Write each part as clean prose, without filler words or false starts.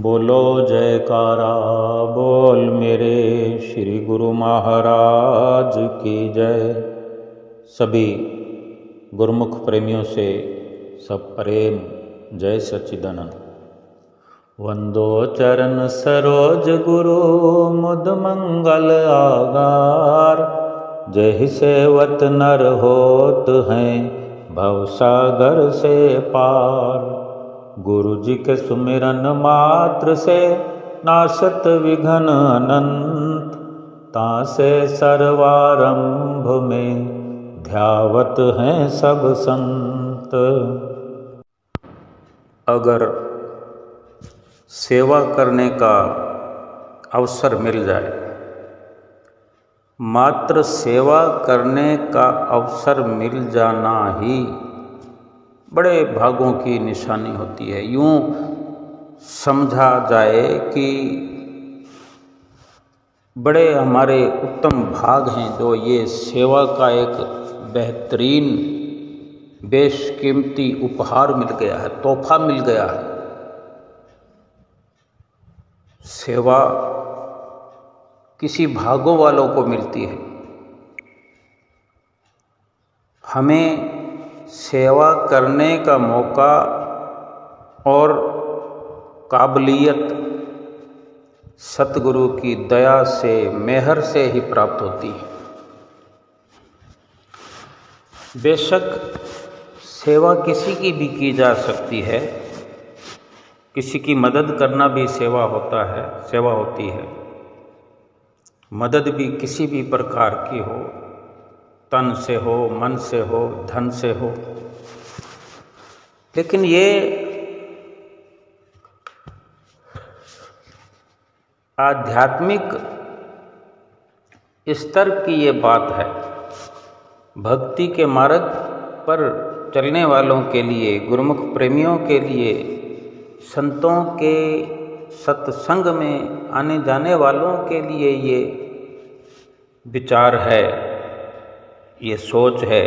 बोलो जयकारा बोल मेरे श्री गुरु महाराज की जय। सभी गुरुमुख प्रेमियों से सब प्रेम जय सच्चिदानंद। वंदो चरण सरोज गुरु मुद मंगल आगार। जय सेवत नर होत हैं भवसागर से पार। गुरु जी के सुमिरन मात्र से नाशत विघ्न अनंत। तासे सर्वारंभ में ध्यावत हैं सब संत। अगर सेवा करने का अवसर मिल जाए, मात्र सेवा करने का अवसर मिल जाना ही बड़े भागों की निशानी होती है। यूँ समझा जाए कि बड़े हमारे उत्तम भाग हैं जो ये सेवा का एक बेहतरीन बेशकीमती उपहार मिल गया है, तोहफा मिल गया है। सेवा किसी भागों वालों को मिलती है। हमें सेवा करने का मौका और काबिलियत सतगुरु की दया से, मेहर से ही प्राप्त होती है। बेशक सेवा किसी की भी की जा सकती है, किसी की मदद करना भी सेवा होता है, सेवा होती है। मदद भी किसी भी प्रकार की हो, तन से हो, मन से हो, धन से हो। लेकिन ये आध्यात्मिक स्तर की ये बात है। भक्ति के मार्ग पर चलने वालों के लिए, गुरुमुख प्रेमियों के लिए, संतों के सत्संग में आने जाने वालों के लिए ये विचार है, ये सोच है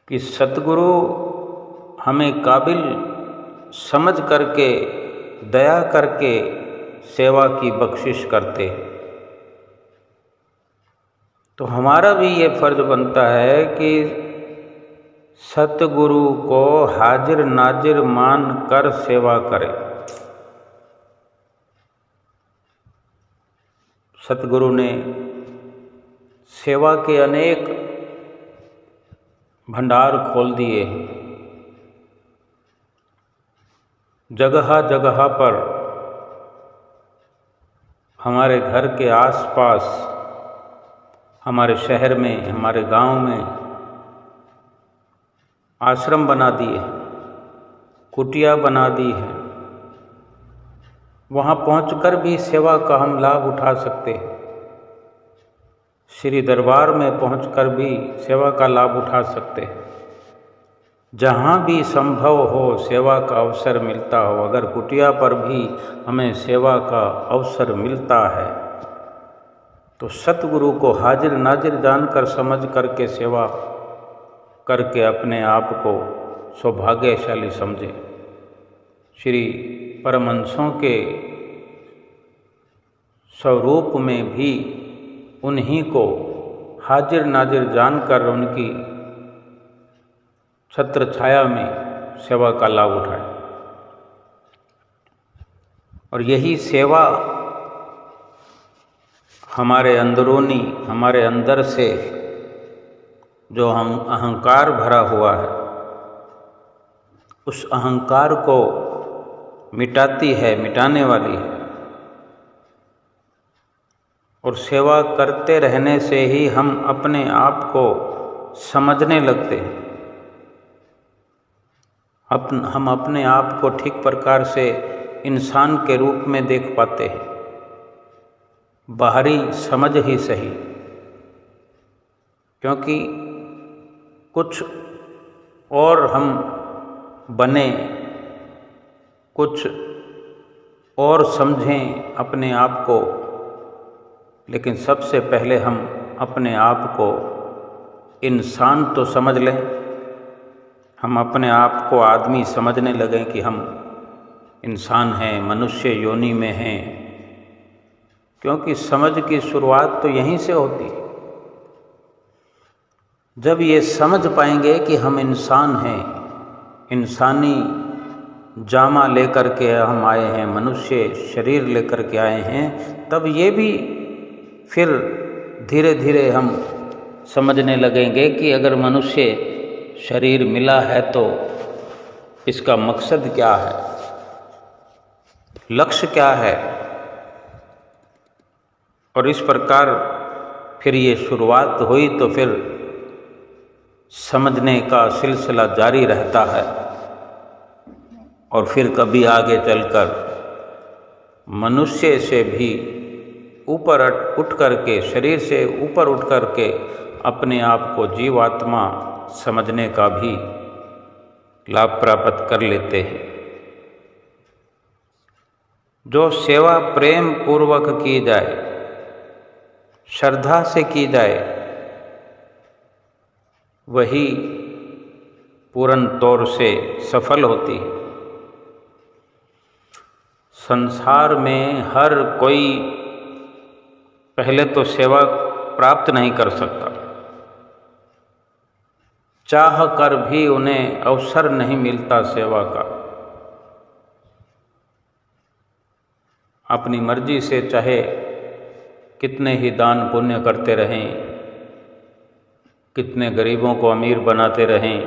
कि सतगुरु हमें काबिल समझ करके, दया करके सेवा की बख्शिश करते हैं। तो हमारा भी ये फर्ज बनता है कि सतगुरु को हाजिर नाजिर मान कर सेवा करें। सतगुरु ने सेवा के अनेक भंडार खोल दिए। जगह जगह पर हमारे घर के आसपास, हमारे शहर में, हमारे गांव में आश्रम बना दिए, कुटिया बना दी है। वहाँ पहुंचकर भी सेवा का हम लाभ उठा सकते हैं। श्री दरबार में पहुंचकर भी सेवा का लाभ उठा सकते हैं। जहाँ भी संभव हो सेवा का अवसर मिलता हो, अगर कुटिया पर भी हमें सेवा का अवसर मिलता है तो सतगुरु को हाजिर नाजिर जानकर समझ करके सेवा करके अपने आप को सौभाग्यशाली समझे। श्री परमहंसों के स्वरूप में भी उन्हीं को हाजिर नाजिर जानकर उनकी छत्र छाया में सेवा का लाभ उठाए। और यही सेवा हमारे अंदरूनी, हमारे अंदर से जो हम अहंकार भरा हुआ है, उस अहंकार को मिटाती है, मिटाने वाली है। और सेवा करते रहने से ही हम अपने आप को समझने लगते हैं। हम अपने आप को ठीक प्रकार से इंसान के रूप में देख पाते हैं। बाहरी समझ ही सही, क्योंकि कुछ और हम बने, कुछ और समझें अपने आप को, लेकिन सबसे पहले हम अपने आप को इंसान तो समझ लें। हम अपने आप को आदमी समझने लगें कि हम इंसान हैं, मनुष्य योनि में हैं, क्योंकि समझ की शुरुआत तो यहीं से होती है। जब ये समझ पाएंगे कि हम इंसान हैं, इंसानी जामा लेकर के हम आए हैं, मनुष्य शरीर लेकर के आए हैं, तब ये भी फिर धीरे धीरे हम समझने लगेंगे कि अगर मनुष्य शरीर मिला है तो इसका मकसद क्या है, लक्ष्य क्या है। और इस प्रकार फिर ये शुरुआत हुई तो फिर समझने का सिलसिला जारी रहता है। और फिर कभी आगे चलकर मनुष्य से भी ऊपर उठ करके, शरीर से ऊपर उठ करके अपने आप को जीवात्मा समझने का भी लाभ प्राप्त कर लेते हैं। जो सेवा प्रेम पूर्वक की जाए, श्रद्धा से की जाए, वही पूर्ण तौर से सफल होती है। संसार में हर कोई पहले तो सेवा प्राप्त नहीं कर सकता, चाह कर भी उन्हें अवसर नहीं मिलता सेवा का। अपनी मर्जी से चाहे कितने ही दान पुण्य करते रहें, कितने गरीबों को अमीर बनाते रहें,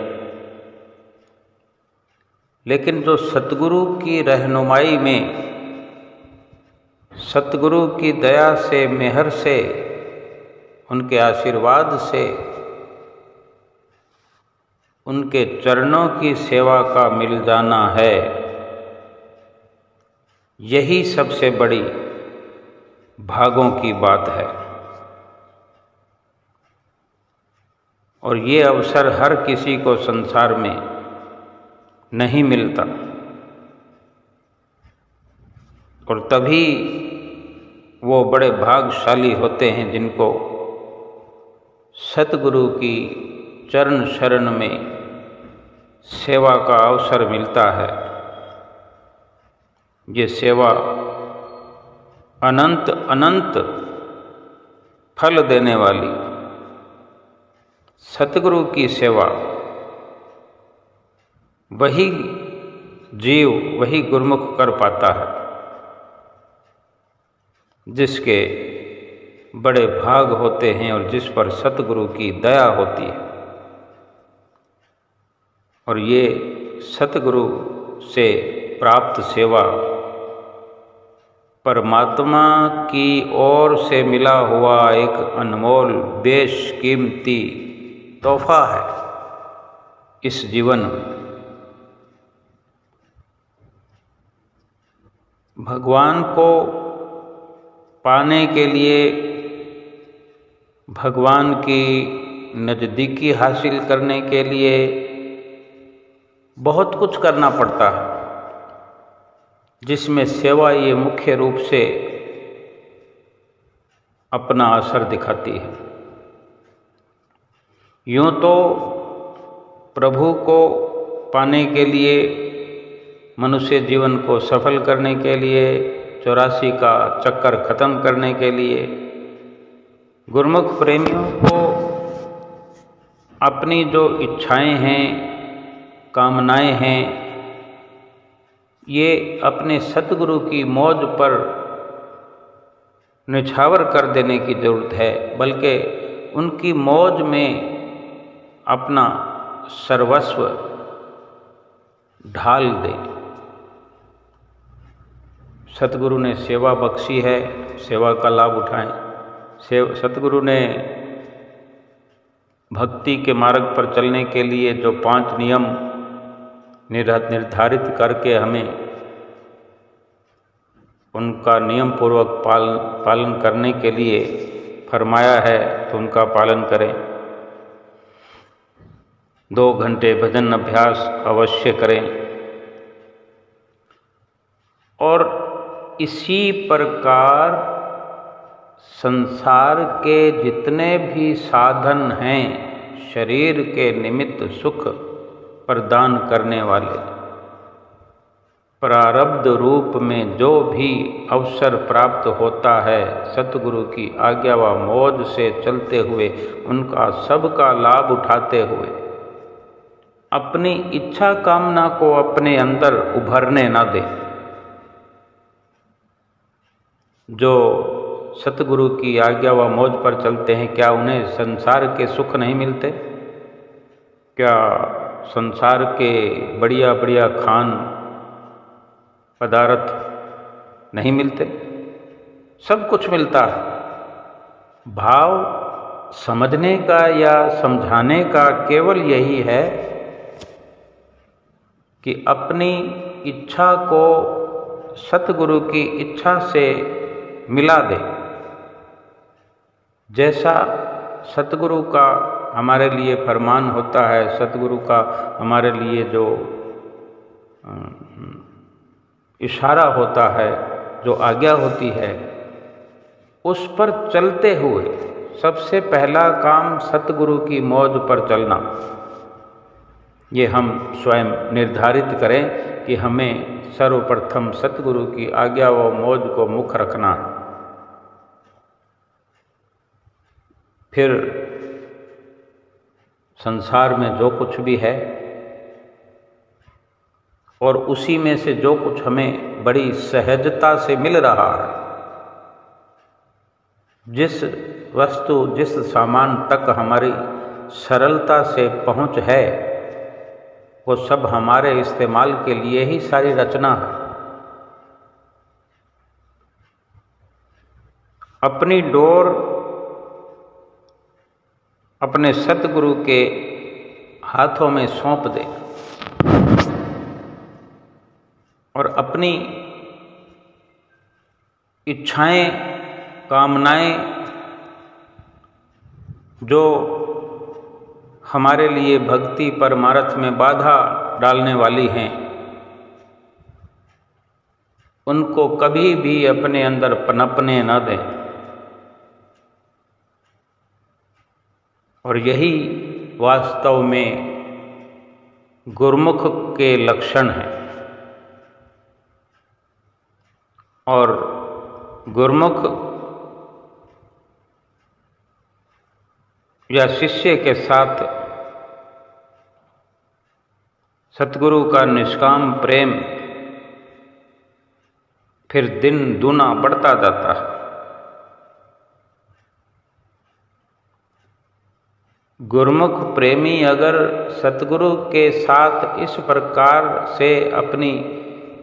लेकिन जो सतगुरु की रहनुमाई में, सतगुरु की दया से, मेहर से, उनके आशीर्वाद से, उनके चरणों की सेवा का मिल जाना है, यही सबसे बड़ी भागों की बात है। और ये अवसर हर किसी को संसार में नहीं मिलता। और तभी वो बड़े भाग्यशाली होते हैं जिनको सतगुरु की चरण शरण में सेवा का अवसर मिलता है। ये सेवा अनंत अनंत फल देने वाली सतगुरु की सेवा, वही जीव, वही गुरुमुख कर पाता है जिसके बड़े भाग होते हैं और जिस पर सतगुरु की दया होती है। और ये सतगुरु से प्राप्त सेवा परमात्मा की ओर से मिला हुआ एक अनमोल बेशकीमती तोहफा है इस जीवन में। भगवान को पाने के लिए, भगवान की नज़दीकी हासिल करने के लिए बहुत कुछ करना पड़ता है, जिसमें सेवा ये मुख्य रूप से अपना असर दिखाती है। यूँ तो प्रभु को पाने के लिए, मनुष्य जीवन को सफल करने के लिए, 84 का चक्कर खत्म करने के लिए, गुरुमुख प्रेमियों को अपनी जो इच्छाएं हैं, कामनाएं हैं, ये अपने सतगुरु की मौज पर निछावर कर देने की जरूरत है, बल्कि उनकी मौज में अपना सर्वस्व ढाल दे। सतगुरु ने सेवा बख्शी है, सेवा का लाभ उठाएं। सतगुरु ने भक्ति के मार्ग पर चलने के लिए जो 5 नियम निर्धारित करके हमें उनका नियम पूर्वक पालन करने के लिए फरमाया है, तो उनका पालन करें। 2 घंटे भजन अभ्यास अवश्य करें। और इसी प्रकार संसार के जितने भी साधन हैं, शरीर के निमित्त सुख प्रदान करने वाले, प्रारब्ध रूप में जो भी अवसर प्राप्त होता है सतगुरु की आज्ञा व मौज से चलते हुए, उनका सबका लाभ उठाते हुए अपनी इच्छा कामना को अपने अंदर उभरने न दे। जो सतगुरु की आज्ञा व मौज पर चलते हैं, क्या उन्हें संसार के सुख नहीं मिलते? क्या संसार के बढ़िया बढ़िया खान पदार्थ नहीं मिलते? सब कुछ मिलता है। भाव समझने का या समझाने का केवल यही है कि अपनी इच्छा को सतगुरु की इच्छा से मिला दे। जैसा सतगुरु का हमारे लिए फरमान होता है, सतगुरु का हमारे लिए जो इशारा होता है, जो आज्ञा होती है, उस पर चलते हुए सबसे पहला काम सतगुरु की मौज पर चलना। ये हम स्वयं निर्धारित करें कि हमें सर्वप्रथम सतगुरु की आज्ञा व मौज को मुख रखना है। फिर संसार में जो कुछ भी है और उसी में से जो कुछ हमें बड़ी सहजता से मिल रहा है, जिस वस्तु जिस सामान तक हमारी सरलता से पहुंच है, वो सब हमारे इस्तेमाल के लिए ही सारी रचना है। अपनी डोर अपने सतगुरु के हाथों में सौंप दे और अपनी इच्छाएं, कामनाएं जो हमारे लिए भक्ति परमार्थ में बाधा डालने वाली हैं, उनको कभी भी अपने अंदर पनपने न दें। और यही वास्तव में गुरुमुख के लक्षण हैं। और गुरुमुख या शिष्य के साथ सतगुरु का निष्काम प्रेम फिर दिन दूना बढ़ता जाता है। गुरुमुख प्रेमी अगर सतगुरु के साथ इस प्रकार से अपनी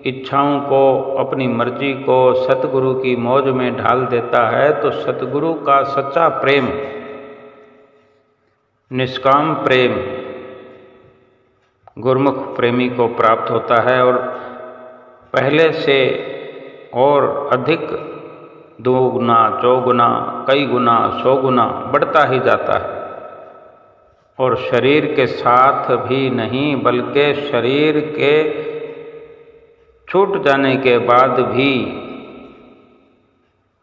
इच्छाओं को, अपनी मर्जी को सतगुरु की मौज में ढाल देता है, तो सतगुरु का सच्चा प्रेम, निष्काम प्रेम गुरुमुख प्रेमी को प्राप्त होता है और पहले से और अधिक 2 गुना, 4 गुना, कई गुना, 100 गुना बढ़ता ही जाता है। और शरीर के साथ भी नहीं, बल्कि शरीर के छूट जाने के बाद भी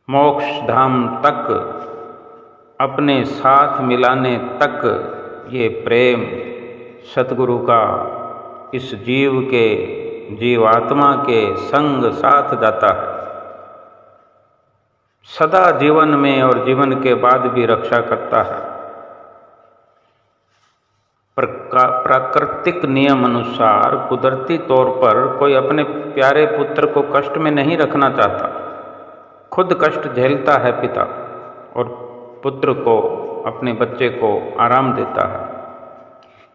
मोक्ष धाम तक अपने साथ मिलाने तक ये प्रेम सतगुरु का इस जीव के, जीवात्मा के संग साथ जाता है। सदा जीवन में और जीवन के बाद भी रक्षा करता है। प्राकृतिक नियम अनुसार कुदरती तौर पर कोई अपने प्यारे पुत्र को कष्ट में नहीं रखना चाहता। खुद कष्ट झेलता है पिता और पुत्र को, अपने बच्चे को आराम देता है।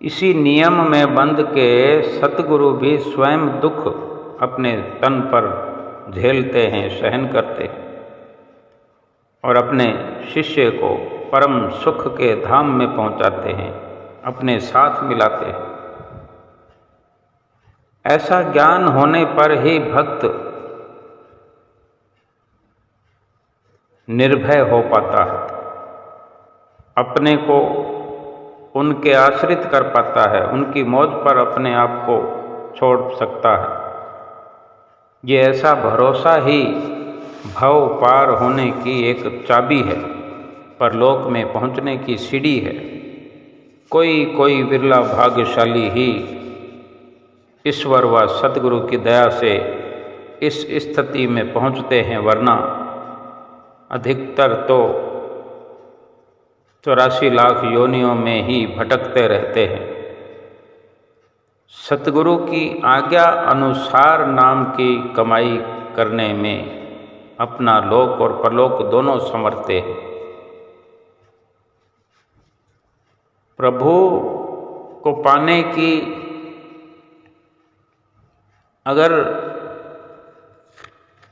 इसी नियम में बंध के सतगुरु भी स्वयं दुख अपने तन पर झेलते हैं, सहन करते हैं और अपने शिष्य को परम सुख के धाम में पहुंचाते हैं, अपने साथ मिलाते हैं। ऐसा ज्ञान होने पर ही भक्त निर्भय हो पाता है, अपने को उनके आश्रित कर पाता है, उनकी मौज पर अपने आप को छोड़ सकता है। ये ऐसा भरोसा ही भव पार होने की एक चाबी है, परलोक में पहुंचने की सीढ़ी है। कोई कोई विरला भाग्यशाली ही ईश्वर व सतगुरु की दया से इस स्थिति में पहुंचते हैं, वरना अधिकतर तो 84 लाख योनियों में ही भटकते रहते हैं। सतगुरु की आज्ञा अनुसार नाम की कमाई करने में अपना लोक और परलोक दोनों संवरते हैं। प्रभु को पाने की अगर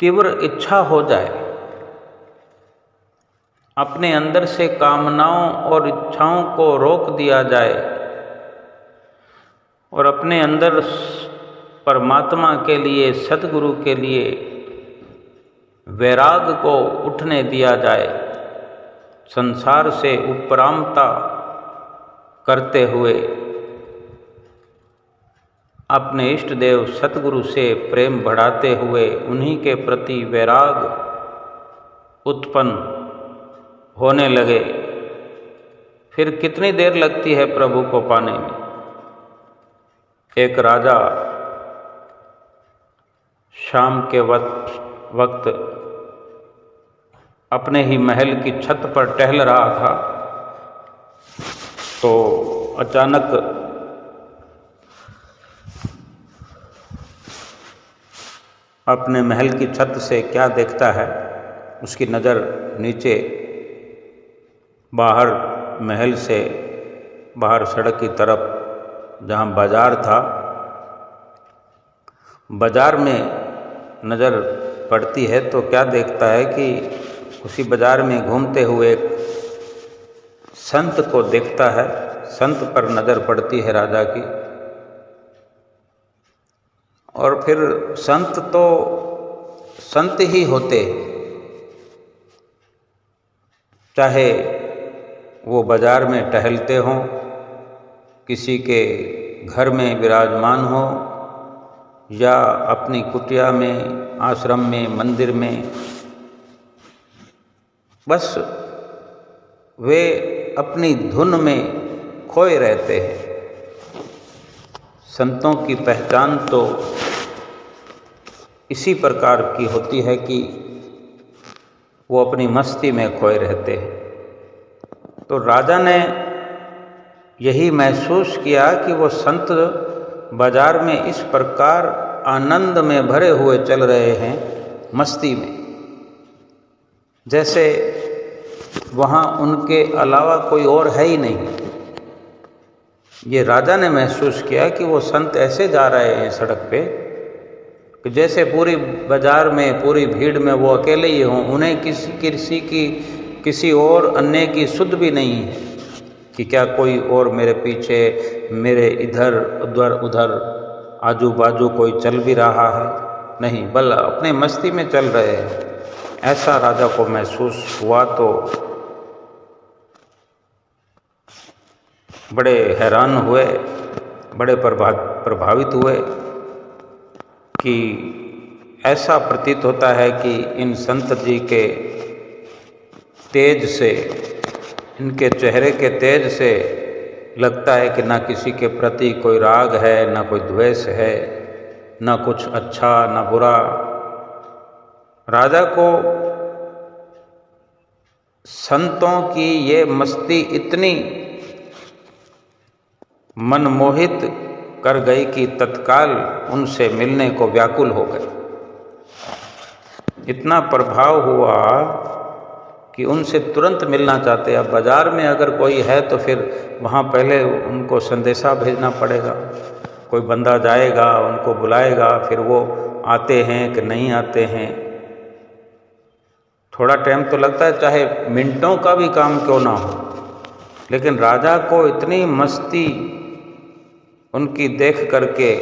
तीव्र इच्छा हो जाए, अपने अंदर से कामनाओं और इच्छाओं को रोक दिया जाए और अपने अंदर परमात्मा के लिए, सतगुरु के लिए वैराग को उठने दिया जाए, संसार से उपरामता करते हुए अपने इष्ट देव सतगुरु से प्रेम बढ़ाते हुए उन्हीं के प्रति वैराग उत्पन्न होने लगे, फिर कितनी देर लगती है प्रभु को पाने में। एक राजा शाम के वक्त अपने ही महल की छत पर टहल रहा था, तो अचानक अपने महल की छत से क्या देखता है, उसकी नज़र नीचे बाहर महल से बाहर सड़क की तरफ जहाँ बाजार था, बाजार में नज़र पड़ती है तो क्या देखता है कि उसी बाजार में घूमते हुए एक संत को देखता है। संत पर नज़र पड़ती है राजा की, और फिर संत तो संत ही होते, चाहे वो बाजार में टहलते हों, किसी के घर में विराजमान हो, या अपनी कुटिया में, आश्रम में, मंदिर में, बस वे अपनी धुन में खोए रहते हैं। संतों की पहचान तो इसी प्रकार की होती है कि वो अपनी मस्ती में खोए रहते हैं। तो राजा ने यही महसूस किया कि वो संत बाजार में इस प्रकार आनंद में भरे हुए चल रहे हैं, मस्ती में, जैसे वहाँ उनके अलावा कोई और है ही नहीं। ये राजा ने महसूस किया कि वो संत ऐसे जा रहे हैं सड़क पे कि जैसे पूरी बाजार में, पूरी भीड़ में वो अकेले ही हों, उन्हें किसी और अन्य की सुध भी नहीं है कि क्या कोई और मेरे पीछे, मेरे इधर उधर आजू बाजू कोई चल भी रहा है, नहीं, बल अपने मस्ती में चल रहे हैं। ऐसा राजा को महसूस हुआ तो बड़े हैरान हुए, बड़े प्रभावित हुए कि ऐसा प्रतीत होता है कि इन संत जी के तेज से, इनके चेहरे के तेज से लगता है कि ना किसी के प्रति कोई राग है, ना कोई द्वेष है, ना कुछ अच्छा ना बुरा। राजा को संतों की ये मस्ती इतनी मनमोहित कर गई कि तत्काल उनसे मिलने को व्याकुल हो गए। इतना प्रभाव हुआ कि उनसे तुरंत मिलना चाहते। अब बाजार में अगर कोई है तो फिर वहाँ पहले उनको संदेशा भेजना पड़ेगा, कोई बंदा जाएगा, उनको बुलाएगा, फिर वो आते हैं कि नहीं आते हैं। थोड़ा टाइम तो लगता है, चाहे मिनटों का भी काम क्यों ना हो। लेकिन राजा को इतनी मस्ती उनकी देख करके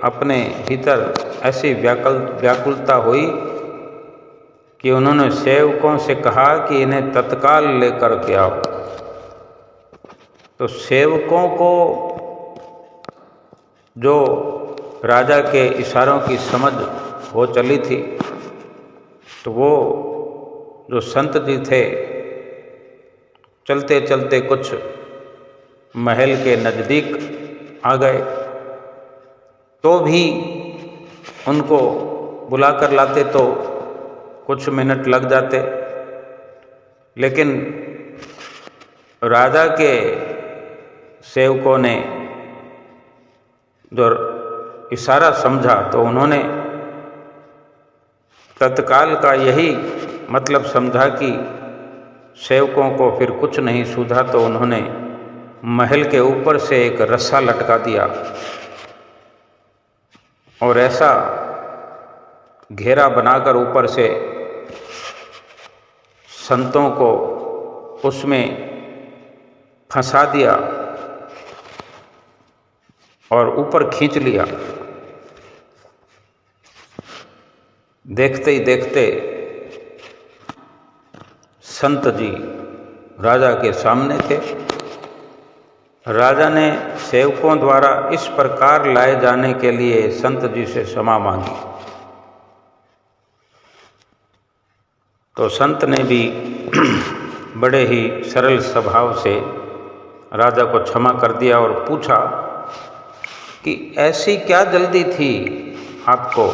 अपने भीतर ऐसी व्याकुलता हुई कि उन्होंने सेवकों से कहा कि इन्हें तत्काल लेकर के आओ। तो सेवकों को जो राजा के इशारों की समझ हो चली थी, तो वो जो संत जी थे, चलते चलते कुछ महल के नज़दीक आ गए। तो भी उनको बुला कर लाते तो कुछ मिनट लग जाते, लेकिन राजा के सेवकों ने जो इशारा समझा तो उन्होंने तत्काल का यही मतलब समझा कि सेवकों को फिर कुछ नहीं सूझा, तो उन्होंने महल के ऊपर से एक रस्सा लटका दिया और ऐसा घेरा बनाकर ऊपर से संतों को उसमें फंसा दिया और ऊपर खींच लिया। देखते ही देखते संत जी राजा के सामने थे। राजा ने सेवकों द्वारा इस प्रकार लाए जाने के लिए संत जी से क्षमा मांगी, तो संत ने भी बड़े ही सरल स्वभाव से राजा को क्षमा कर दिया और पूछा कि ऐसी क्या जल्दी थी आपको,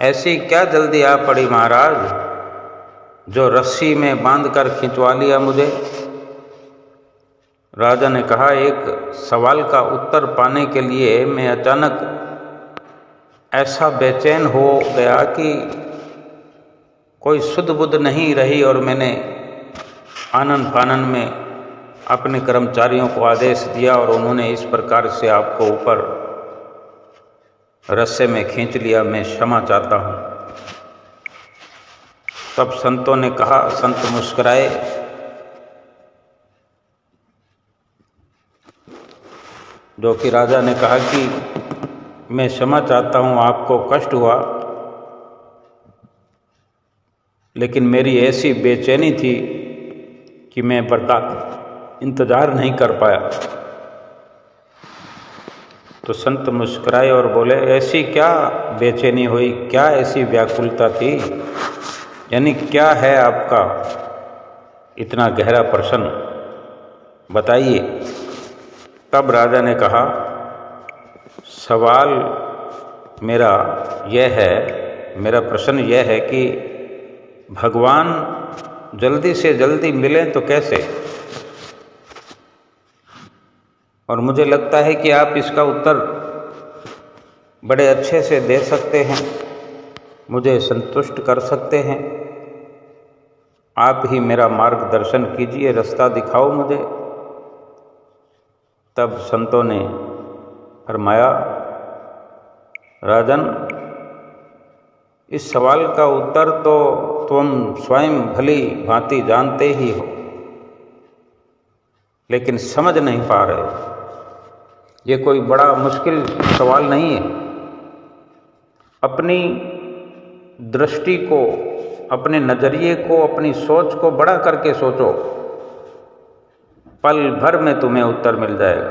ऐसी क्या जल्दी आ पड़ी महाराज, जो रस्सी में बांधकर खिंचवा लिया मुझे। राजा ने कहा, एक सवाल का उत्तर पाने के लिए मैं अचानक ऐसा बेचैन हो गया कि कोई सुध बुध नहीं रही और मैंने आनन फानन में अपने कर्मचारियों को आदेश दिया और उन्होंने इस प्रकार से आपको ऊपर रस्से में खींच लिया, मैं क्षमा चाहता हूँ। तब संतों ने कहा, संत मुस्कुराए, जो कि राजा ने कहा कि मैं क्षमा चाहता हूँ, आपको कष्ट हुआ, लेकिन मेरी ऐसी बेचैनी थी कि मैं बर्दाश्त इंतजार नहीं कर पाया। तो संत मुस्कुराए और बोले, ऐसी क्या बेचैनी हुई, क्या ऐसी व्याकुलता थी, यानी क्या है आपका इतना गहरा प्रश्न, बताइए। तब राजा ने कहा, सवाल मेरा यह है, मेरा प्रश्न यह है कि भगवान जल्दी से जल्दी मिलें तो कैसे, और मुझे लगता है कि आप इसका उत्तर बड़े अच्छे से दे सकते हैं, मुझे संतुष्ट कर सकते हैं। आप ही मेरा मार्गदर्शन कीजिए, रास्ता दिखाओ मुझे। तब संतों ने फरमाया, राजन, इस सवाल का उत्तर तो तुम स्वयं भली भांति जानते ही हो, लेकिन समझ नहीं पा रहे हो। ये कोई बड़ा मुश्किल सवाल नहीं है। अपनी दृष्टि को, अपने नज़रिए को, अपनी सोच को बड़ा करके सोचो, पल भर में तुम्हें उत्तर मिल जाएगा।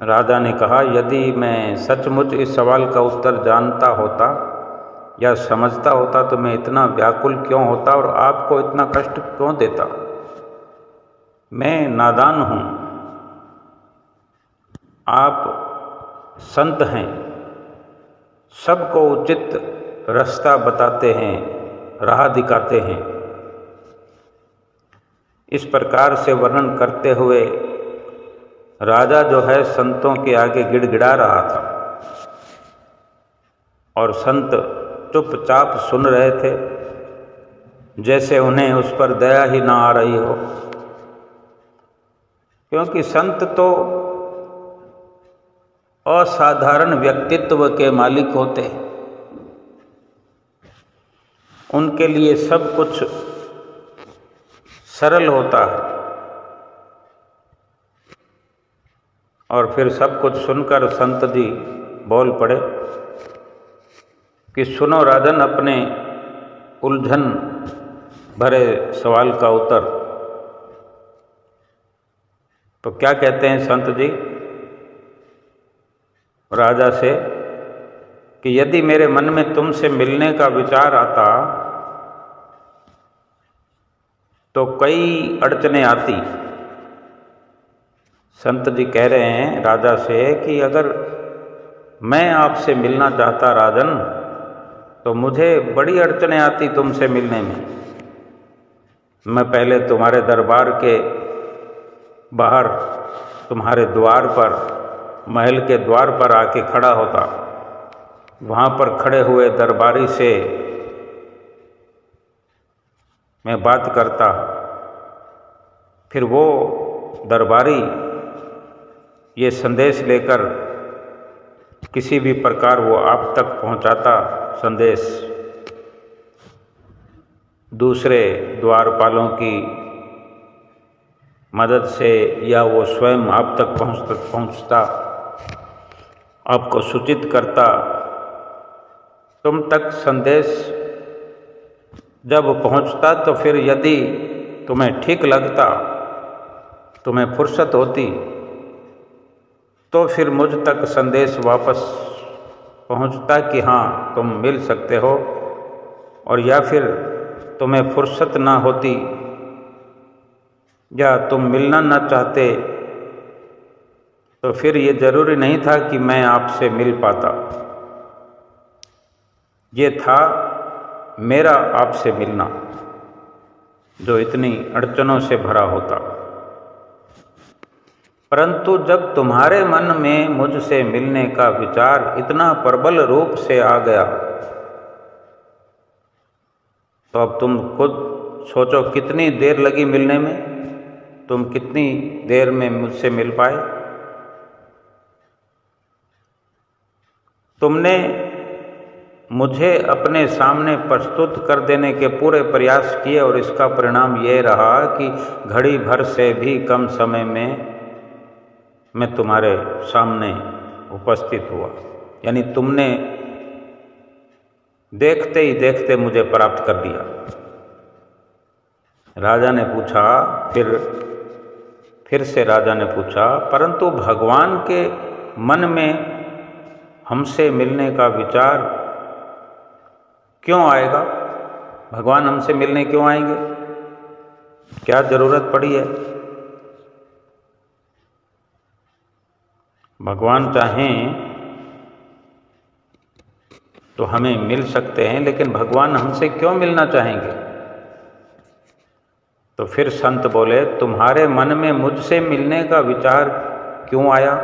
राजा ने कहा, यदि मैं सचमुच इस सवाल का उत्तर जानता होता या समझता होता तो मैं इतना व्याकुल क्यों होता और आपको इतना कष्ट क्यों देता। मैं नादान हूँ, आप संत हैं, सबको उचित रास्ता बताते हैं, राह दिखाते हैं। इस प्रकार से वर्णन करते हुए राजा जो है संतों के आगे गिड़गिड़ा रहा था और संत चुपचाप सुन रहे थे, जैसे उन्हें उस पर दया ही ना आ रही हो, क्योंकि संत तो असाधारण व्यक्तित्व के मालिक होते हैं। उनके लिए सब कुछ सरल होता है और फिर सब कुछ सुनकर संत जी बोल पड़े कि सुनो राजन, अपने उलझन भरे सवाल का उत्तर। तो क्या कहते हैं संत जी राजा से कि यदि मेरे मन में तुमसे मिलने का विचार आता तो कई अड़चनें आती, संत जी कह रहे हैं राजा से कि अगर मैं आपसे मिलना चाहता राजन, तो मुझे बड़ी अड़चनें आती तुमसे मिलने में। मैं पहले तुम्हारे दरबार के बाहर, तुम्हारे द्वार पर, महल के द्वार पर आके खड़ा होता, वहाँ पर खड़े हुए दरबारी से मैं बात करता, फिर वो दरबारी ये संदेश लेकर किसी भी प्रकार वो आप तक पहुंचाता संदेश, दूसरे द्वारपालों की मदद से, या वो स्वयं आप तक पहुंचता, आपको सूचित करता। तुम तक संदेश जब पहुंचता तो फिर यदि तुम्हें ठीक लगता, तुम्हें फुर्सत होती, तो फिर मुझ तक संदेश वापस पहुंचता कि हाँ तुम मिल सकते हो, और या फिर तुम्हें फुर्सत ना होती या तुम मिलना ना चाहते, तो फिर ये ज़रूरी नहीं था कि मैं आपसे मिल पाता। ये था मेरा आपसे मिलना जो इतनी अड़चनों से भरा होता। परंतु जब तुम्हारे मन में मुझसे मिलने का विचार इतना प्रबल रूप से आ गया, तो अब तुम खुद सोचो कितनी देर लगी मिलने में, तुम कितनी देर में मुझसे मिल पाए। तुमने मुझे अपने सामने प्रस्तुत कर देने के पूरे प्रयास किए, और इसका परिणाम ये रहा कि घड़ी भर से भी कम समय में मैं तुम्हारे सामने उपस्थित हुआ। यानी तुमने देखते ही देखते मुझे प्राप्त कर दिया। राजा ने पूछा, फिर से राजा ने पूछा, परंतु भगवान के मन में हमसे मिलने का विचार क्यों आएगा? भगवान हमसे मिलने क्यों आएंगे? क्या जरूरत पड़ी है? भगवान चाहें तो हमें मिल सकते हैं, लेकिन भगवान हमसे क्यों मिलना चाहेंगे? तो फिर संत बोले, तुम्हारे मन में मुझसे मिलने का विचार क्यों आया?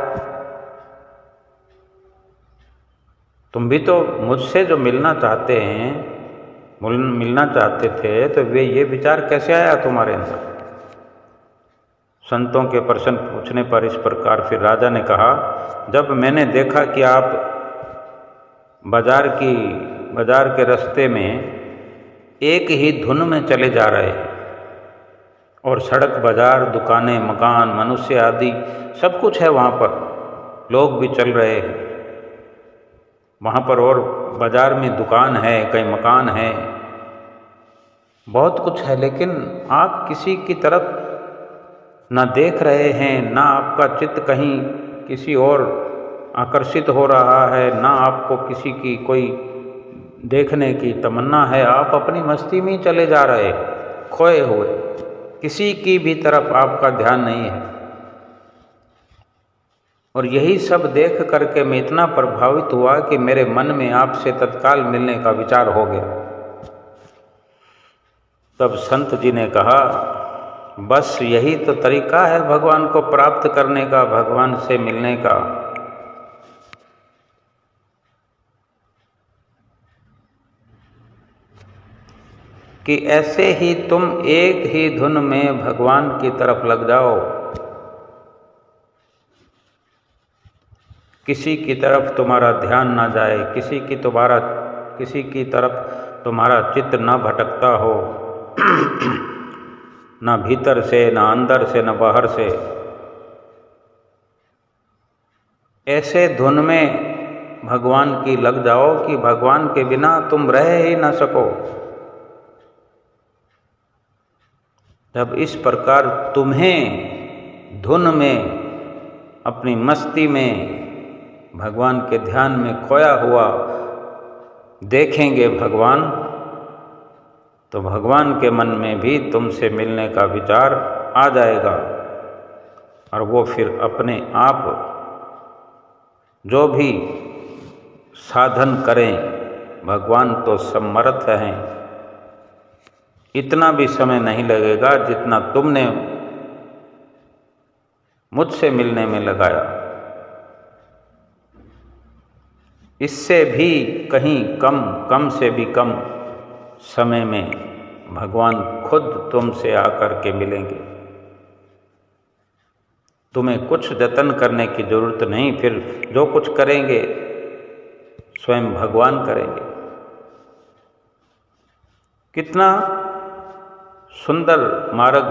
तुम भी तो मुझसे जो मिलना चाहते हैं, मिलना चाहते थे, तो वे ये विचार कैसे आया तुम्हारे अंदर? संतों के प्रश्न पूछने पर इस प्रकार फिर राजा ने कहा, जब मैंने देखा कि आप बाजार के रास्ते में एक ही धुन में चले जा रहे हैं, और सड़क, बाजार, दुकानें, मकान, मनुष्य आदि सब कुछ है वहाँ पर, लोग भी चल रहे हैं वहाँ पर, और बाजार में दुकान है, कई मकान है, बहुत कुछ है, लेकिन आप किसी की तरफ ना देख रहे हैं, ना आपका चित्त कहीं किसी और आकर्षित हो रहा है, ना आपको किसी की कोई देखने की तमन्ना है। आप अपनी मस्ती में ही चले जा रहे हैं, खोए हुए, किसी की भी तरफ आपका ध्यान नहीं है। और यही सब देख करके मैं इतना प्रभावित हुआ कि मेरे मन में आपसे तत्काल मिलने का विचार हो गया। तब संत जी ने कहा, बस यही तो तरीका है भगवान को प्राप्त करने का, भगवान से मिलने का। कि ऐसे ही तुम एक ही धुन में भगवान की तरफ लग जाओ, किसी की तरफ तुम्हारा ध्यान ना जाए, किसी की तरफ तुम्हारा चित्त ना भटकता हो, ना भीतर से, ना अंदर से, ना बाहर से। ऐसे धुन में भगवान की लग जाओ कि भगवान के बिना तुम रह ही ना सको। जब इस प्रकार तुम्हें धुन में, अपनी मस्ती में, भगवान के ध्यान में खोया हुआ देखेंगे भगवान, तो भगवान के मन में भी तुमसे मिलने का विचार आ जाएगा। और वो फिर अपने आप जो भी साधन करें, भगवान तो समर्थ हैं। इतना भी समय नहीं लगेगा जितना तुमने मुझसे मिलने में लगाया, इससे भी कहीं कम से भी कम समय में भगवान खुद तुमसे आकर के मिलेंगे। तुम्हें कुछ जतन करने की जरूरत नहीं, फिर जो कुछ करेंगे स्वयं भगवान करेंगे। कितना सुंदर मार्ग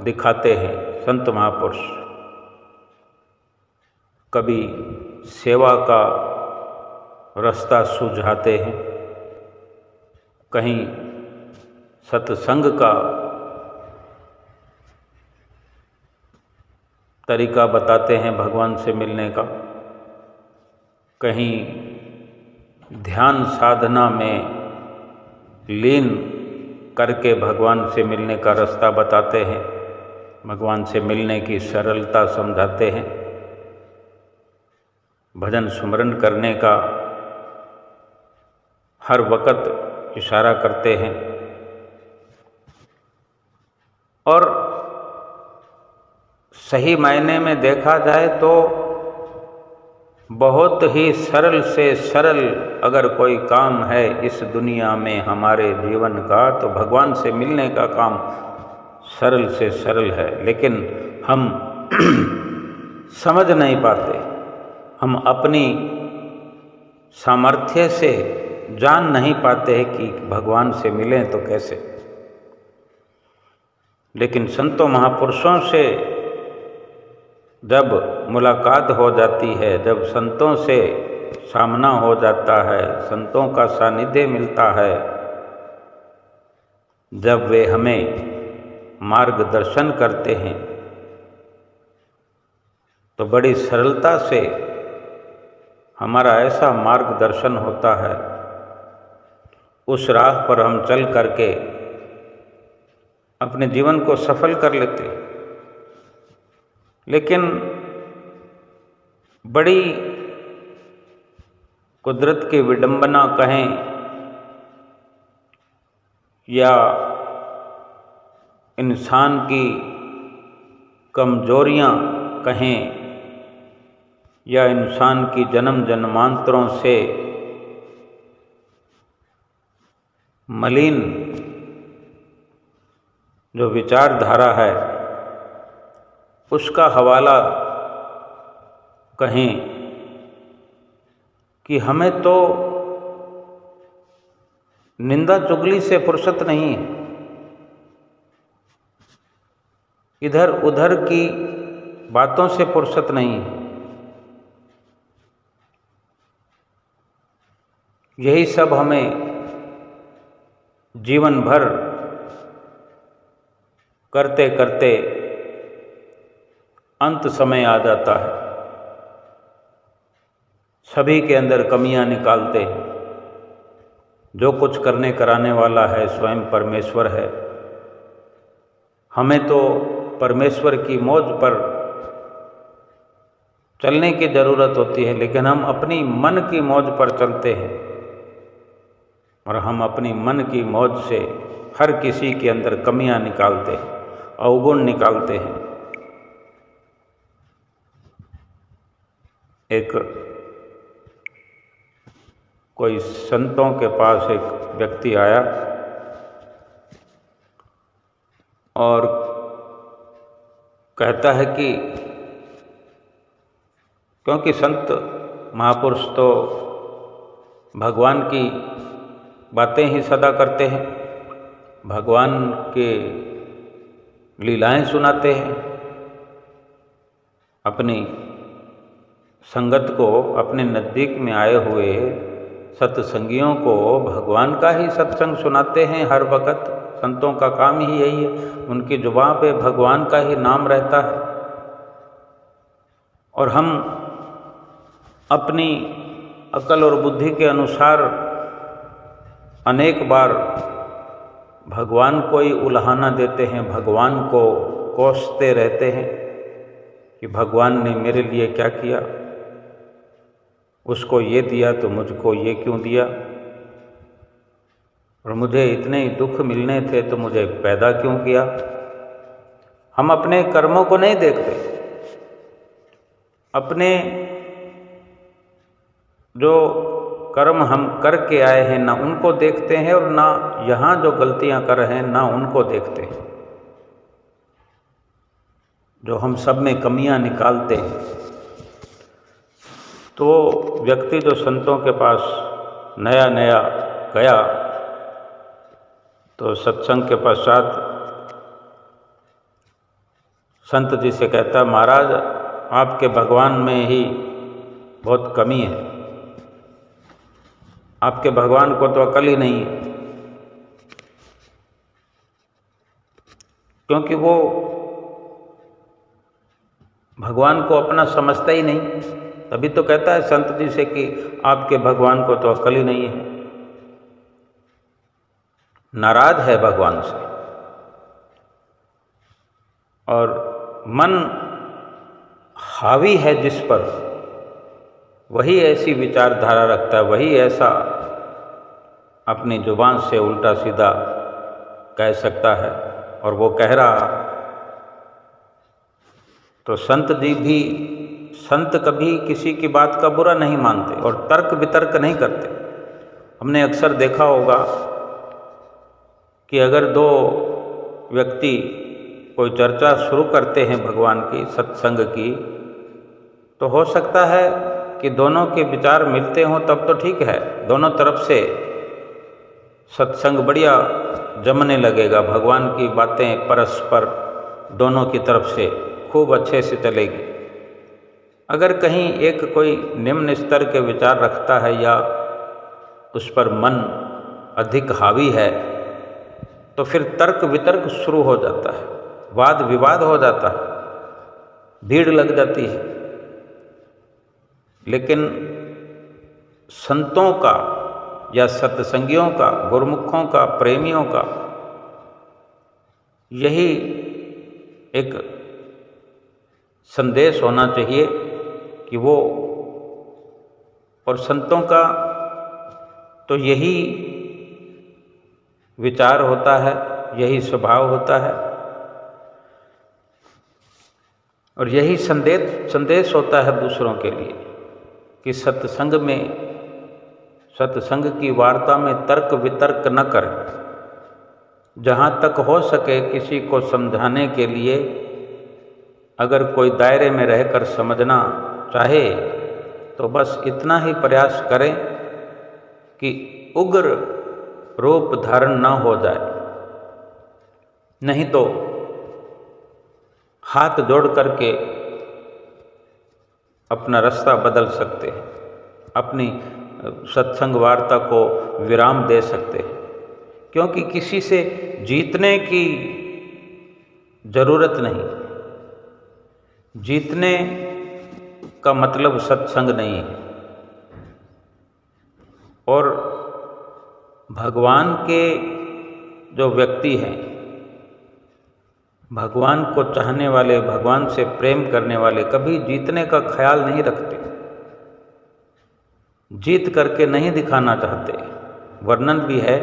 दिखाते हैं संत महापुरुष। कभी सेवा का रास्ता सुझाते हैं, कहीं सत्संग का तरीका बताते हैं भगवान से मिलने का, कहीं ध्यान साधना में लीन करके भगवान से मिलने का रास्ता बताते हैं, भगवान से मिलने की सरलता समझाते हैं, भजन सुमरन करने का हर वक्त इशारा करते हैं। और सही मायने में देखा जाए तो बहुत ही सरल से सरल अगर कोई काम है इस दुनिया में हमारे जीवन का, तो भगवान से मिलने का काम सरल से सरल है। लेकिन हम समझ नहीं पाते, हम अपनी सामर्थ्य से जान नहीं पाते हैं कि भगवान से मिलें तो कैसे। लेकिन संतों महापुरुषों से जब मुलाकात हो जाती है, जब संतों से सामना हो जाता है, संतों का सानिध्य मिलता है, जब वे हमें मार्गदर्शन करते हैं, तो बड़ी सरलता से हमारा ऐसा मार्गदर्शन होता है, उस राह पर हम चल करके अपने जीवन को सफल कर लेते हैं। लेकिन बड़ी कुदरत की विडंबना कहें या इंसान की कमजोरियां कहें या इंसान की जन्म जन्मांतरों से मलिन जो विचारधारा है उसका हवाला कहें कि हमें तो निंदा चुगली से फुर्सत नहीं है, इधर उधर की बातों से फुर्सत नहीं है। यही सब हमें जीवन भर करते करते अंत समय आ जाता है। सभी के अंदर कमियां निकालते हैं। जो कुछ करने कराने वाला है स्वयं परमेश्वर है। हमें तो परमेश्वर की मौज पर चलने की जरूरत होती है, लेकिन हम अपनी मन की मौज पर चलते हैं और हम अपनी मन की मौज से हर किसी के अंदर कमियां निकालते हैं, अवगुण निकालते हैं। एक कोई संतों के पास एक व्यक्ति आया और कहता है कि क्योंकि संत महापुरुष तो भगवान की बातें ही सदा करते हैं, भगवान के लीलाएं सुनाते हैं, अपनी संगत को, अपने नज़दीक में आए हुए सत्संगियों को भगवान का ही सत्संग सुनाते हैं हर वक्त। संतों का काम ही यही है, उनकी जुबान पे भगवान का ही नाम रहता है। और हम अपनी अकल और बुद्धि के अनुसार अनेक बार भगवान को ही उल्हाना देते हैं, भगवान को कोसते रहते हैं, कि भगवान ने मेरे लिए क्या किया, उसको ये दिया तो मुझको ये क्यों दिया, और मुझे इतने दुख मिलने थे तो मुझे पैदा क्यों किया। हम अपने कर्मों को नहीं देखते, अपने जो कर्म हम करके आए हैं ना उनको देखते हैं, और ना यहाँ जो गलतियाँ कर रहे हैं ना उनको देखते हैं, जो हम सब में कमियाँ निकालते हैं। तो व्यक्ति जो संतों के पास नया नया गया तो सत्संग के पश्चात संत जी से कहता, महाराज आपके भगवान में ही बहुत कमी है, आपके भगवान को तो अकल ही नहीं है, क्योंकि वो भगवान को अपना समझता ही नहीं। तभी तो कहता है संत जी से कि आपके भगवान को तो अकल ही नहीं है, नाराज है भगवान से। और मन हावी है जिस पर, वही ऐसी विचारधारा रखता है, वही ऐसा अपनी जुबान से उल्टा सीधा कह सकता है, और वो कह रहा। तो संत जी भी, संत कभी किसी की बात का बुरा नहीं मानते और तर्क वितर्क नहीं करते। हमने अक्सर देखा होगा कि अगर दो व्यक्ति कोई चर्चा शुरू करते हैं भगवान की, सत्संग की, तो हो सकता है कि दोनों के विचार मिलते हों, तब तो ठीक है, दोनों तरफ से सत्संग बढ़िया जमने लगेगा, भगवान की बातें परस्पर दोनों की तरफ से खूब अच्छे से चलेगी। अगर कहीं एक कोई निम्न स्तर के विचार रखता है या उस पर मन अधिक हावी है, तो फिर तर्क वितर्क शुरू हो जाता है, वाद विवाद हो जाता है, भीड़ लग जाती है। लेकिन संतों का या सत्संगियों का, गुरुमुखों का, प्रेमियों का यही एक संदेश होना चाहिए कि वो, और संतों का तो यही विचार होता है, यही स्वभाव होता है, और यही संदेश होता है दूसरों के लिए कि सत्संग में, सत्संग की वार्ता में तर्क वितर्क न करें। जहाँ तक हो सके किसी को समझाने के लिए अगर कोई दायरे में रहकर समझना चाहे तो बस इतना ही प्रयास करें कि उग्र रूप धारण न हो जाए, नहीं तो हाथ जोड़ करके अपना रास्ता बदल सकते हैं, अपनी सत्संग वार्ता को विराम दे सकते हैं। क्योंकि किसी से जीतने की जरूरत नहीं, जीतने का मतलब सत्संग नहीं है। और भगवान के जो व्यक्ति हैं, भगवान को चाहने वाले, भगवान से प्रेम करने वाले, कभी जीतने का ख्याल नहीं रखते, जीत करके नहीं दिखाना चाहते। वर्णन भी है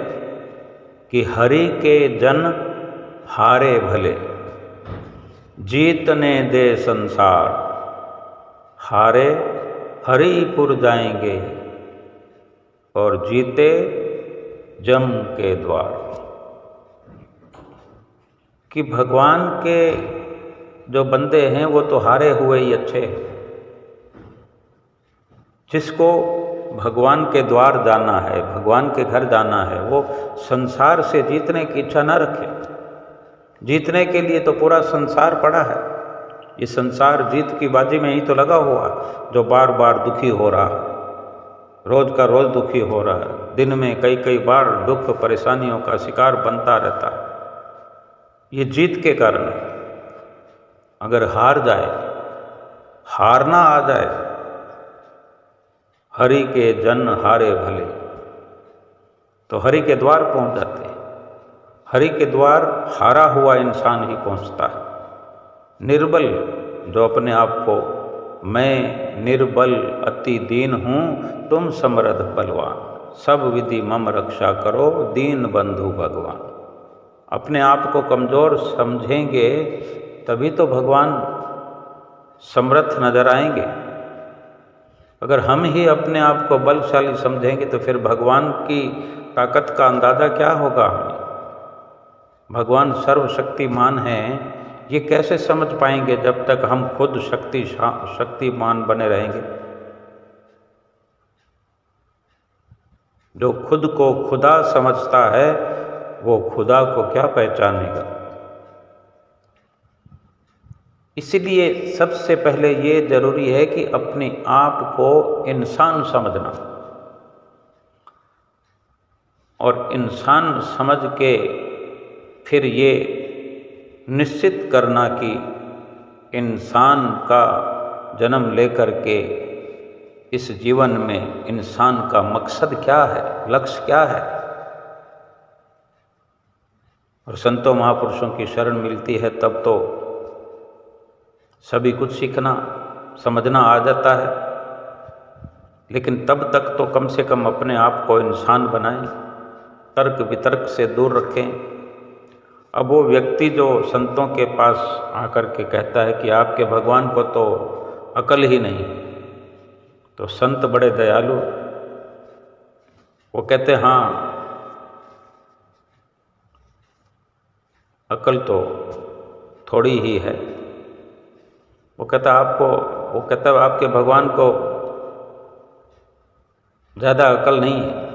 कि हरि के जन हारे भले, जीतने दे संसार, हारे हरिपुर जाएंगे और जीते जम के द्वार। कि भगवान के जो बंदे हैं वो तो हारे हुए ही अच्छे हैं। जिसको भगवान के द्वार जाना है, भगवान के घर जाना है, वो संसार से जीतने की इच्छा न रखे। जीतने के लिए तो पूरा संसार पड़ा है। ये संसार जीत की बाजी में ही तो लगा हुआ, जो बार बार दुखी हो रहा है, रोज का रोज दुखी हो रहा है, दिन में कई कई बार दुख परेशानियों का शिकार बनता रहता है। ये जीत के कारण है। अगर हार जाए, हारना आ जाए, हरि के जन हारे भले, तो हरि के द्वार पहुंच जाते हैं। हरि के द्वार हारा हुआ इंसान ही पहुंचता है। निर्बल जो अपने आप को मैं निर्बल अति दीन हूँ, तुम समर्थ बलवान, सब विधि मम रक्षा करो, दीन बंधु भगवान। अपने आप को कमज़ोर समझेंगे तभी तो भगवान समर्थ नजर आएंगे। अगर हम ही अपने आप को बलशाली समझेंगे तो फिर भगवान की ताकत का अंदाज़ा क्या होगा हमें। भगवान सर्वशक्तिमान हैं, ये कैसे समझ पाएंगे जब तक हम खुद शक्तिमान बने रहेंगे। जो खुद को खुदा समझता है वो खुदा को क्या पहचानेगा। इसलिए सबसे पहले ये जरूरी है कि अपने आप को इंसान समझना, और इंसान समझ के फिर ये निश्चित करना कि इंसान का जन्म लेकर के इस जीवन में इंसान का मकसद क्या है, लक्ष्य क्या है। और संतों महापुरुषों की शरण मिलती है तब तो सभी कुछ सीखना समझना आ जाता है, लेकिन तब तक तो कम से कम अपने आप को इंसान बनाएं, तर्क वितर्क से दूर रखें। अब वो व्यक्ति जो संतों के पास आकर के कहता है कि आपके भगवान को तो अकल ही नहीं, तो संत बड़े दयालु, वो कहते हाँ अकल तो थोड़ी ही है। वो कहता आपके भगवान को ज़्यादा अकल नहीं है।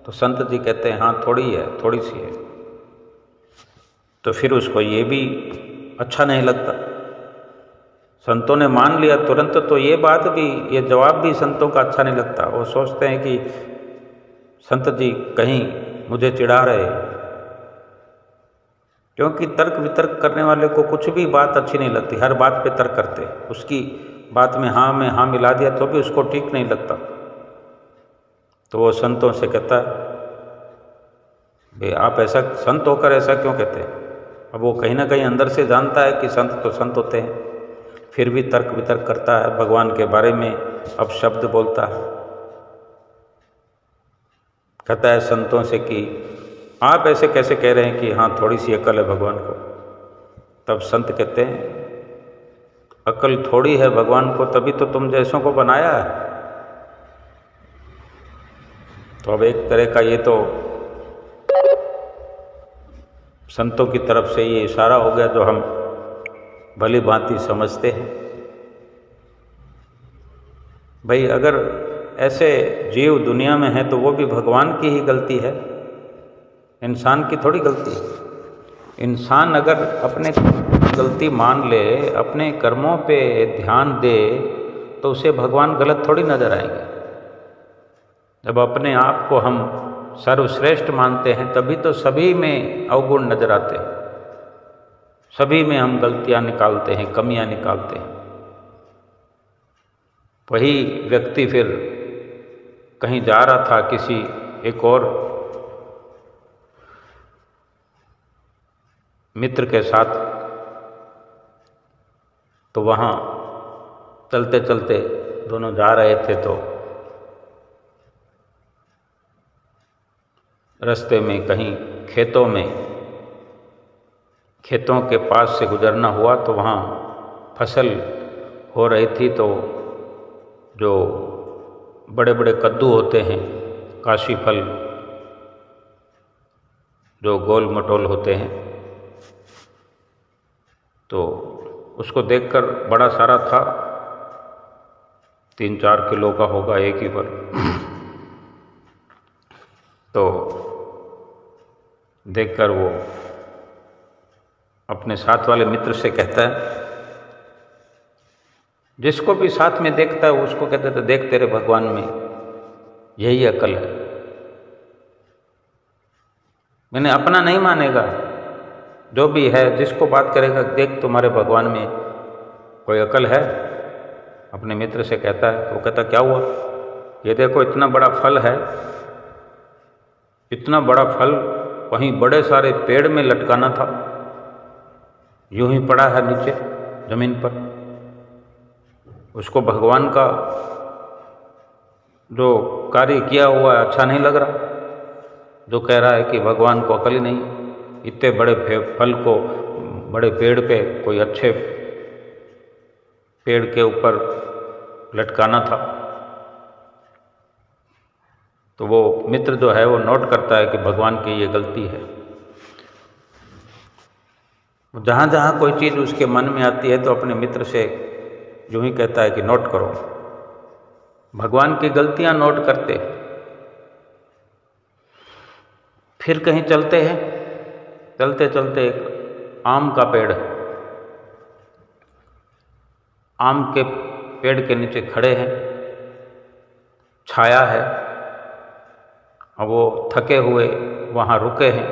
तो संत जी कहते हैं हाँ थोड़ी है, थोड़ी सी है। तो फिर उसको ये भी अच्छा नहीं लगता। संतों ने मान लिया तुरंत, तो ये बात भी, ये जवाब भी संतों का अच्छा नहीं लगता। वो सोचते हैं कि संत जी कहीं मुझे चिढ़ा रहे, क्योंकि तर्क वितर्क करने वाले को कुछ भी बात अच्छी नहीं लगती, हर बात पे तर्क करते। उसकी बात में हाँ मिला दिया तो भी उसको ठीक नहीं लगता। तो वो संतों से कहता है भाई आप ऐसा संत होकर ऐसा क्यों कहते हैं। अब वो कहीं ना कहीं अंदर से जानता है कि संत तो संत होते हैं, फिर भी तर्क वितर्क करता है, भगवान के बारे में अपशब्द बोलता है। कहता है संतों से कि आप ऐसे कैसे कह रहे हैं कि हाँ थोड़ी सी अकल है भगवान को। तब संत कहते हैं अकल थोड़ी है भगवान को, तभी तो तुम जैसों को बनाया है। तो अब एक तरह का ये तो संतों की तरफ से ये इशारा हो गया जो हम भली भांति समझते हैं। भाई अगर ऐसे जीव दुनिया में है तो वो भी भगवान की ही गलती है, इंसान की थोड़ी गलती है। इंसान अगर अपने गलती मान ले, अपने कर्मों पे ध्यान दे, तो उसे भगवान गलत थोड़ी नजर आएंगे। जब अपने आप को हम सर्वश्रेष्ठ मानते हैं तभी तो सभी में अवगुण नजर आते हैं, सभी में हम गलतियां निकालते हैं, कमियां निकालते हैं। वही व्यक्ति फिर कहीं जा रहा था किसी एक और मित्र के साथ, तो वहाँ चलते चलते दोनों जा रहे थे, तो रास्ते में कहीं खेतों के पास से गुजरना हुआ, तो वहाँ फसल हो रही थी। तो जो बड़े बड़े कद्दू होते हैं, काशी फल जो गोल मटोल होते हैं, तो उसको देखकर बड़ा सारा था, 3-4 किलो का होगा एक ही पर। तो देखकर वो अपने साथ वाले मित्र से कहता है, जिसको भी साथ में देखता है उसको कहते थे देख तेरे भगवान में यही अकल है। मैंने अपना नहीं मानेगा, जो भी है जिसको बात करेगा, देख तुम्हारे भगवान में कोई अकल है। अपने मित्र से कहता है, तो वो कहता क्या हुआ, ये देखो इतना बड़ा फल है, इतना बड़ा फल वहीं बड़े सारे पेड़ में लटकाना था, यूं ही पड़ा है नीचे जमीन पर। उसको भगवान का जो कार्य किया हुआ है अच्छा नहीं लग रहा, जो कह रहा है कि भगवान को अकल ही नहीं, इतने बड़े फल को बड़े पेड़ पे कोई अच्छे पेड़ के ऊपर लटकाना था। तो वो मित्र जो है वो नोट करता है कि भगवान की ये गलती है। जहाँ जहाँ कोई चीज़ उसके मन में आती है तो अपने मित्र से यूँ ही कहता है कि नोट करो। भगवान की गलतियाँ नोट करते। फिर कहीं चलते हैं, चलते चलते एक आम का पेड़ है। आम के पेड़ के नीचे खड़े हैं, छाया है। अब वो थके हुए वहाँ रुके हैं।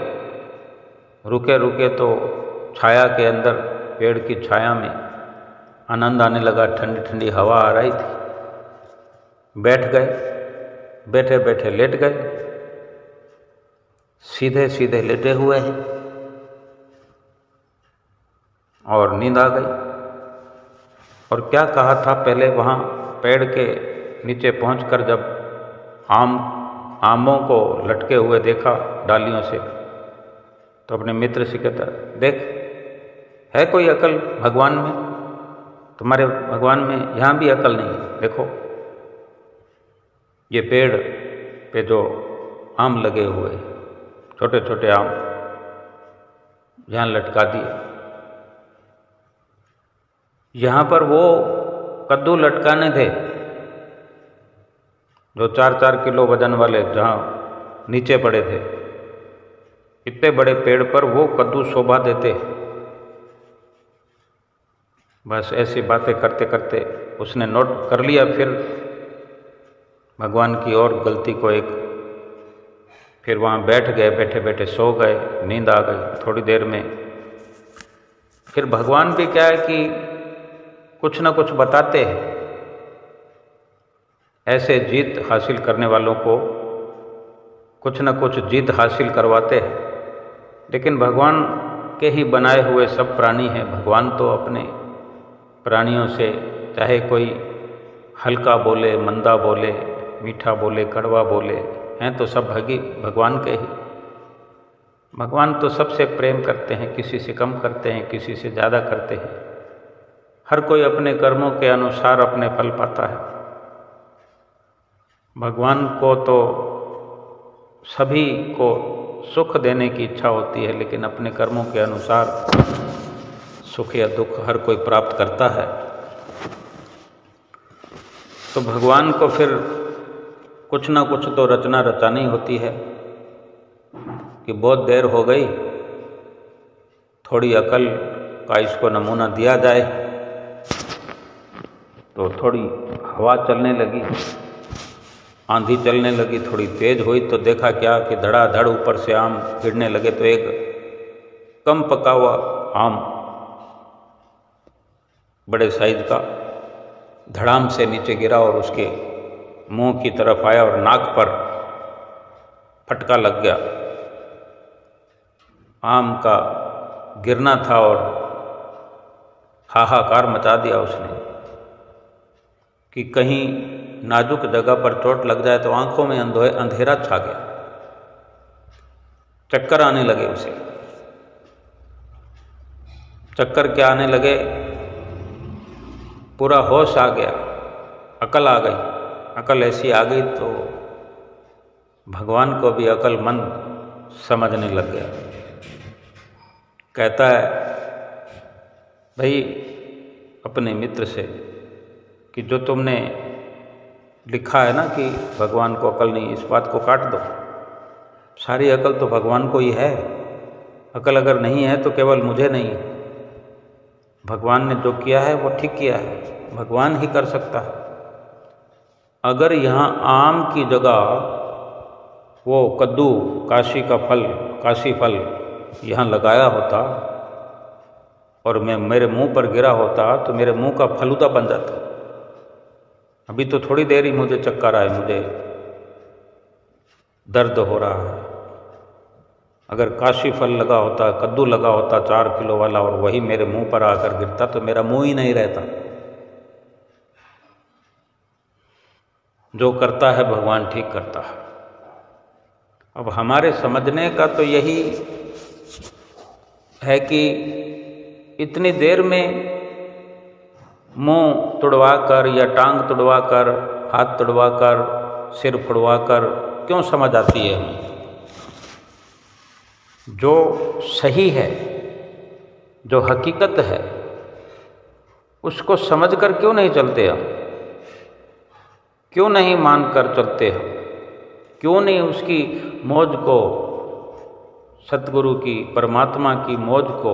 रुके रुके तो छाया के अंदर, पेड़ की छाया में आनंद आने लगा, ठंडी ठंडी हवा आ रही थी। बैठ गए, बैठे बैठे लेट गए, सीधे सीधे लेटे हुए हैं और नींद आ गई। और क्या कहा था पहले, वहाँ पेड़ के नीचे पहुंचकर जब आमों को लटके हुए देखा डालियों से, तो अपने मित्र से कहता, देख है कोई अकल भगवान में? तुम्हारे भगवान में यहाँ भी अकल नहीं है। देखो ये पेड़ पे जो आम लगे हुए, छोटे छोटे आम यहाँ लटका दिए। यहाँ पर वो कद्दू लटकाने थे जो 4-4 किलो वजन वाले, जहाँ नीचे पड़े थे। इतने बड़े पेड़ पर वो कद्दू शोभा देते। बस ऐसी बातें करते करते उसने नोट कर लिया। फिर भगवान की और गलती को एक, फिर वहाँ बैठ गए, बैठे बैठे सो गए, नींद आ गई थोड़ी देर में। फिर भगवान भी क्या है कि कुछ ना कुछ बताते हैं, ऐसे जीत हासिल करने वालों को कुछ ना कुछ जीत हासिल करवाते हैं। लेकिन भगवान के ही बनाए हुए सब प्राणी हैं। भगवान तो अपने प्राणियों से, चाहे कोई हल्का बोले, मंदा बोले, मीठा बोले, कड़वा बोले, हैं तो सब भगवान के ही। भगवान तो सबसे प्रेम करते हैं, किसी से कम करते हैं, किसी से ज़्यादा करते हैं। हर कोई अपने कर्मों के अनुसार अपने फल पाता है। भगवान को तो सभी को सुख देने की इच्छा होती है, लेकिन अपने कर्मों के अनुसार सुख या दुख हर कोई प्राप्त करता है। तो भगवान को फिर कुछ ना कुछ तो रचना रचानी होती है कि बहुत देर हो गई, थोड़ी अकल का इसको नमूना दिया जाए। तो थोड़ी हवा चलने लगी, आंधी चलने लगी, थोड़ी तेज हुई तो देखा क्या कि धड़ाधड़ ऊपर से आम गिरने लगे। तो एक कम पका हुआ आम बड़े साइज का धड़ाम से नीचे गिरा और उसके मुंह की तरफ आया और नाक पर फटका लग गया। आम का गिरना था और हाहाकार मचा दिया उसने कि कहीं नाजुक जगह पर चोट लग जाए तो आंखों में अंधेरा छा गया। चक्कर आने लगे उसे। चक्कर क्या आने लगे, पूरा होश आ गया, अकल आ गई। अकल ऐसी आ गई तो भगवान को भी अकलमंद समझने लग गया। कहता है भाई अपने मित्र से कि जो तुमने लिखा है ना कि भगवान को अकल नहीं, इस बात को काट दो। सारी अकल तो भगवान को ही है। अकल अगर नहीं है तो केवल मुझे नहीं, भगवान ने जो किया है वो ठीक किया है, भगवान ही कर सकता है। अगर यहाँ आम की जगह वो कद्दू, काशी का फल, काशी फल यहाँ लगाया होता और मैं मेरे मुंह पर गिरा होता तो मेरे मुंह का फलूदा बन जाता। अभी तो थोड़ी देर ही मुझे चक्कर आए, मुझे दर्द हो रहा है। अगर काशी फल लगा होता, कद्दू लगा होता 4 किलो वाला और वही मेरे मुंह पर आकर गिरता तो मेरा मुंह ही नहीं रहता। जो करता है भगवान ठीक करता है। अब हमारे समझने का तो यही है कि इतनी देर में मुंह तुड़वा कर या टांग तुड़वा कर, हाथ तुड़वा कर, सिर फुड़वा कर क्यों समझ आती है हमें? जो सही है, जो हकीकत है, उसको समझकर क्यों नहीं चलते हम? क्यों नहीं मानकर चलते हम? क्यों नहीं उसकी मौज को, सतगुरु की, परमात्मा की मौज को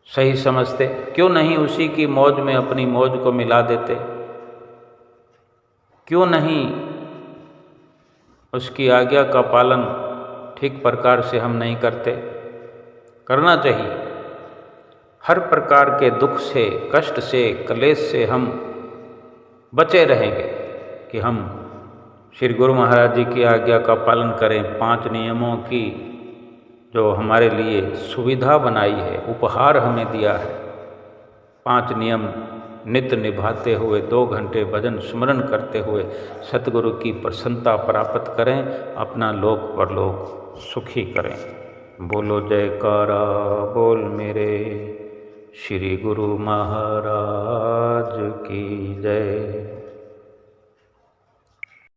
सही समझते? क्यों नहीं उसी की मौज में अपनी मौज को मिला देते? क्यों नहीं उसकी आज्ञा का पालन ठीक प्रकार से हम नहीं करते? करना चाहिए। हर प्रकार के दुख से, कष्ट से, क्लेश से हम बचे रहेंगे कि हम श्री गुरु महाराज जी की आज्ञा का पालन करें। 5 नियमों की जो हमारे लिए सुविधा बनाई है, उपहार हमें दिया है, 5 नियम नित्य निभाते हुए 2 घंटे भजन स्मरण करते हुए सतगुरु की प्रसन्नता प्राप्त करें, अपना लोक परलोक सुखी करें। बोलो जयकारा बोल मेरे श्री गुरु महाराज की जय।